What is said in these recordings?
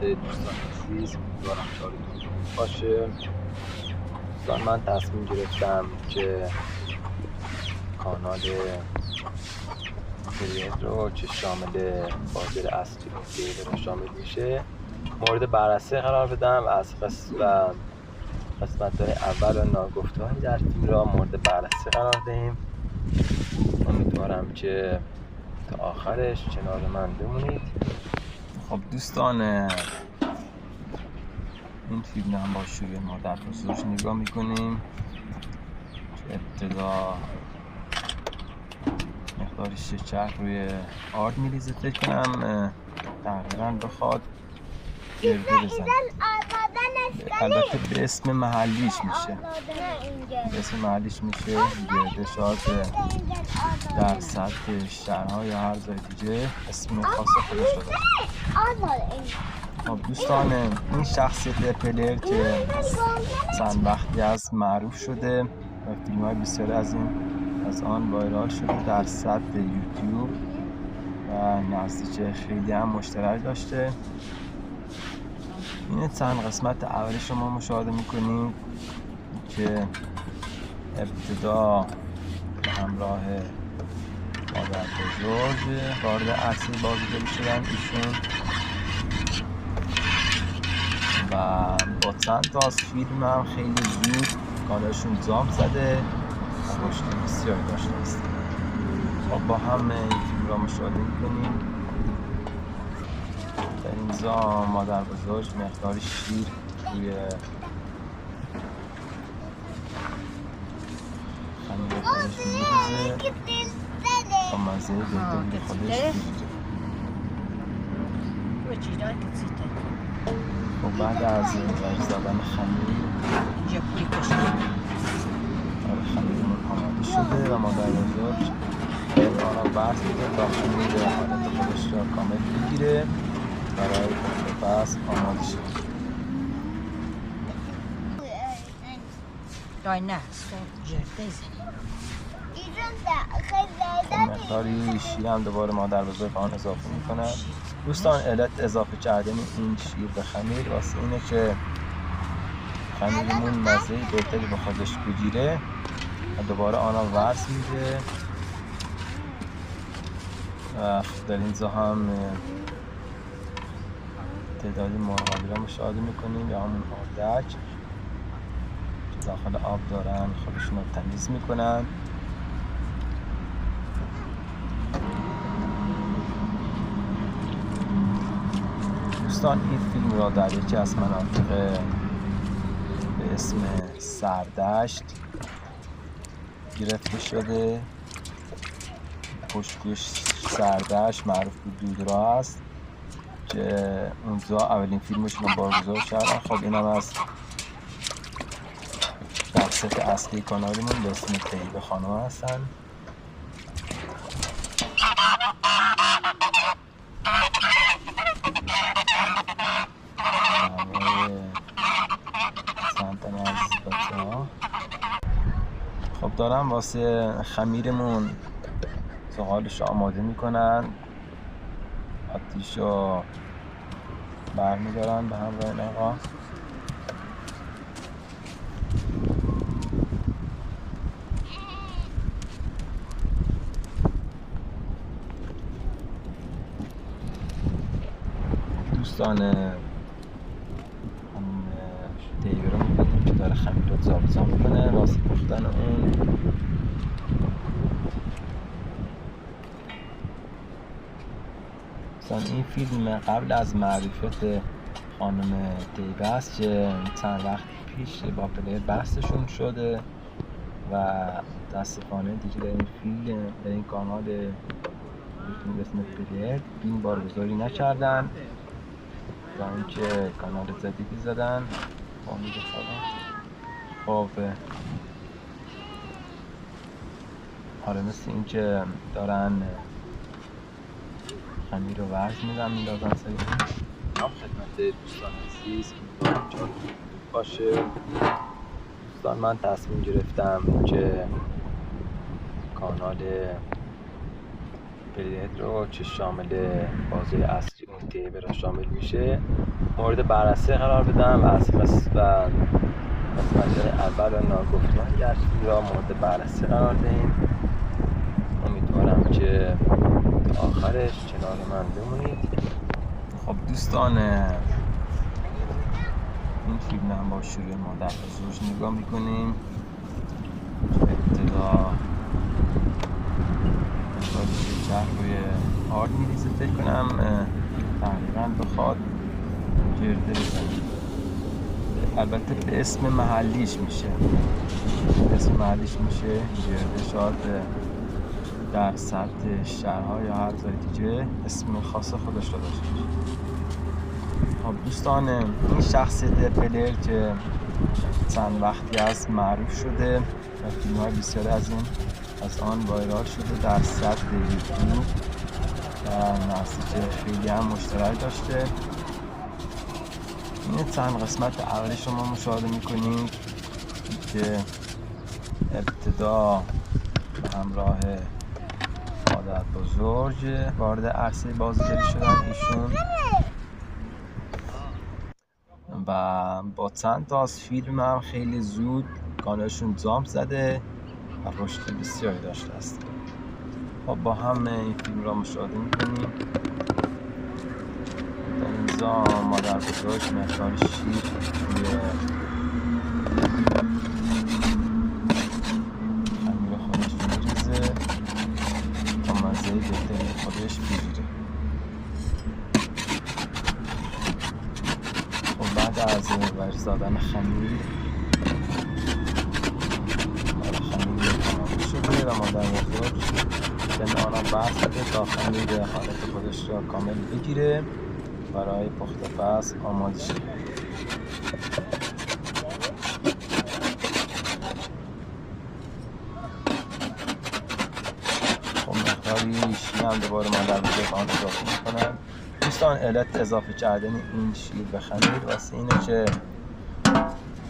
دوستان عزیز، امیدوارم حالتون خوب باشه. دوستان من تصمیم گرفتم که کانال کریت رو که شامل بازار اصلی رو شامل میشه مورد بررسی قرار بدم و از قسمت‌های اول و ناگفته‌هایی در فیلم را مورد بررسی قرار دهیم. امیدوارم که تا آخرش کنار من بمونید. خب دوستان، این فیلم هم با شروع مادر بزرگ نگاه میکنیم که ابتدا مقداری شکر روی آرد میریزه. فکر کنم تقریبا بخواد گرده بزن. البته به اسم محلیش میشه، گرده. شاید در سطح شهرها یا هر جای دیگه اسم خاص خودش رو داره. خب دوستان، این شخصیت پلیر که چند وقتی از معروف شده و فیلم‌های بسیاری از آن وایرال شده در سطح یوتیوب و نزدیک خیلی هم مشترک داشته. این چند قسمت اولی شما مشاهده میکنید که ابتدا به همراه مادر بزرگ وارد اصلی بازیگری شدن ایشون و با چند تا از فیلم هم خیلی زود کانالشون جامپ زده و رشد بسیاری داشته است. خب با هم این فیلم را مشاهده میکنیم. در اینجا مادر بزرگ مقداری شیر روی خمیر خودش میریزه تا مزه بهتری خودش بگیره. خب بعد از زدن خمیر خمیرمون آماده شده و مادر بزرگ آن را برد میده تا خمیر حالت خودش را کامل بگیره برای پس آماده شد. مقداری شیر هم دوباره مادر بزرگ آن اضافه میکنن. دوستان، علت اضافه کردن این شیر به خمیر واسه اینه که خمیرمون مزه بهتری به خودش بگیره و دوباره آن را ورز میده. و در اینجا هم تعدادی مرغابی را مشاهده میکنیم یا همون اردک که داخل آب دارن خودشون رو تمیز میکنن. دوستان، این فیلم را در یکی از مناطق به اسم سردشت گرفته شده. پشتگوش سردشت معروف به دودراه است که اونجا اولین فیلمشون رو برگزار کردن. خب این هم از شخصیت اصلی کانالمون به اسم طیبه خانم هستن. خب دارم واسه خمیرمون زغالش آماده میکنن. آتیش رو برمیدارن به همراه این آقا. دوستان، طیبه رو میبینیم که داره خمیر رو جابجا میکنه واسه پختن اون. این فیلم قبل از معرفت خانم طیبه است که چند وقت پیش با پلیر بحثشون شده و متاسفانه دیگه در این فیلم در این کانال به اسم پلیر فیلم بارگذاری نکردن و اینکه کانال جدیدی زدن. خب آره، مثل این که دارن خمیر رو ورز میدازن سریع. خدمت دوستان عزیز، امیدوارم که حالتون خوب باشه. دوستان، من تصمیم گرفتم که کانال پلیت رو که شامل بازی اصلی اون تیبه را شامل میشه مورد بررسی قرار بدم و از قسمت اول و ناگفتمان در فیلم را مورد بررسی قرار دهیم. امیدوارم که تا آخرش کنار من بمونید. خب دوستان، این فیلم هم با شروع مادر بزرگ نگاه میکنیم. ابتدا شهر روی آرد میریزه، فکر کنم تقریبا بخواد گرده بزنه. البته به اسم محلیش میشه گرده. شاید در سطح شهرها یا هر جای دیگه اسم خاص خودش رو داشته باشه. خب دوستان، این شخصیت پلیر که چند وقتی از معروف شده و فیلم های بسیاری از آن وایرال شده در سطح یوتیوب و نزدیک خیلی هم مشترک داشته. این چند قسمت اولی شما مشاهده میکنید که ابتدا به همراه مادر بزرگ وارد عرصه بازیگری شدن ایشون و با چند تا از فیلم هم خیلی زود کانالشون جامپ زده و رشد بسیاری داشته است. خب با هم این فیلم را مشاهده میکنیم. در اینجا مادر بزرگ مقدار شیر توی خمیر خودش میریزه تا مزه بهتری خودش بگیره. خب بعد از ورز دادن خمیر تمام شده و مادر بزرگ کنارا برس زده تا خمیر حالت خودش را کامل بگیره برای پخت پس آماده شد. خب مقداری شیر هم دوباره مادر بزرگ آن اضافه میکنن. دوستان، علت اضافه کردن این شیر به خمیر واسه اینه که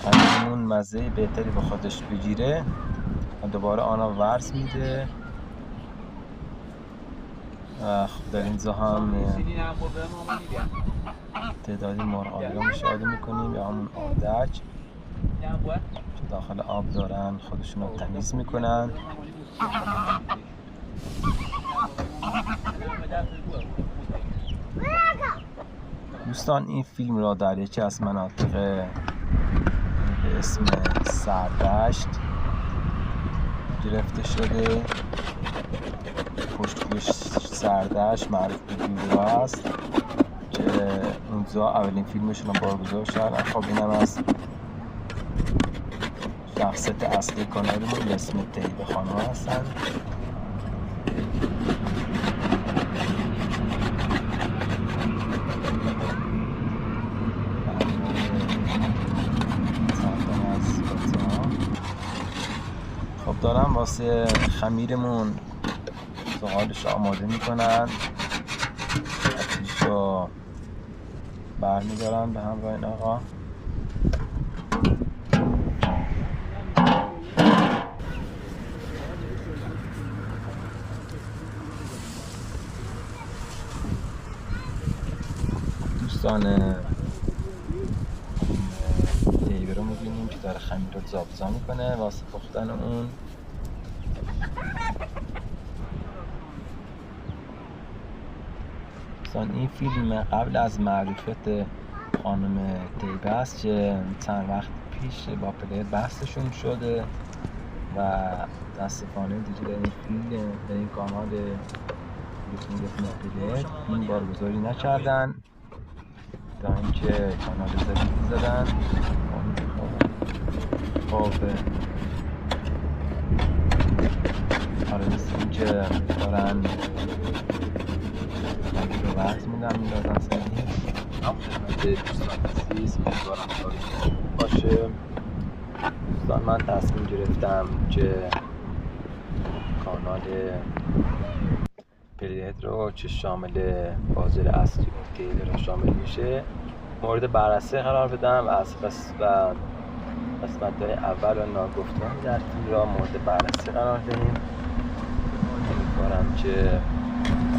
خمیرمون مزه بهتری به خودش بگیره و دوباره آنها ورز میده. خب در اینجا هم تعدادی مرغابی رو مشاهده میکنیم یا همون آردک که داخل آب دارن خودشون رو تمیز میکنن. دوستان، این فیلم را در یکی از مناطق به اسم سردشت گرفته شده. پشتگوش سردشت معروف به گیورا است که اونجا اولین فیلمشون رو بارگذار کردن. خب اینم از شخصیت اصلی کانالمون به اسم طیبه خانم هستن. خب دارم واسه خمیرمون زغالش آماده میکنن. آتیش رو برمیدارن به همراه این آقا. دوستان، دیبه رو میبینیم که داره خمیر رو زابزا میکنه واسه پختن اون. این فیلم قبل از معرفت خانم طیبه است که چند وقت پیش با پلیر بحثشون شده و متاسفانه دیگه در این فیلم در این کانال پلیر این بارگذاری نکردن تا اینکه کانال جدید زدن. خب آره مثل این که دارن رو ورز میدن میدازن سنی. خدمت دوستان عزیز، امیدوارم کارش باشه. دوستان، من تصمیم گرفتم که کانال پلیت رو که شامل بازار اصلی اون تیبه رو شامل میشه مورد بررسی قرار بدم و از قسمت‌های اول و ناگفتمان در فیلم را مورد بررسی قرار دهیم. امیدوارم که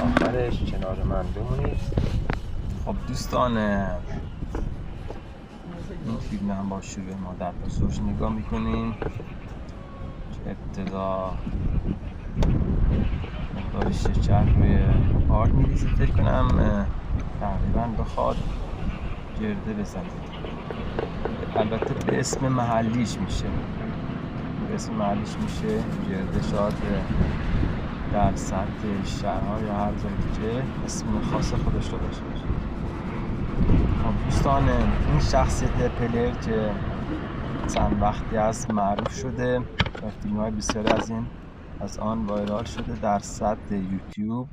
آخرش کنار من بمونید. خب دوستان، این فیلم هم با شروع مادر بزرگ نگاه میکنیم که ابتدا مقدار شکر روی آرد میریزید. فکر کنم تقریبا بخواد گرده بزنید. البته به اسم محلیش میشه، گرده. شاید در سطح شهرها یا هر جایی دیگه اسم خاص خودش رو داشته باشه. خب دوستان، این شخصیت پلیر که چند وقتی از معروف شده و فیلم‌های بسیاری از آن وایرال شده در سطح یوتیوب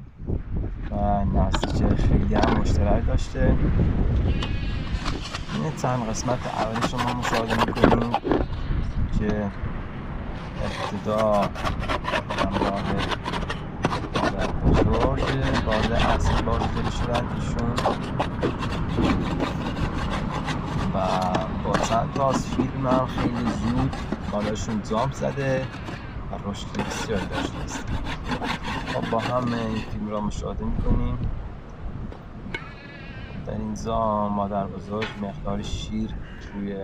و نزدیک خیلی هم مشترک داشته. این چند قسمت اولش رو ما مشاهده میکنیم که ابتدا همراه مادر بزرگ وارد اصل بازیگری شدن ایشون و با چند تا از فیلم هم خیلی زود بالاشون جامپ زده و رشد بسیاری داشته است. خب با هم این فیلم را مشاهده میکنیم. در اینجا مادر بزرگ مقدار شیر روی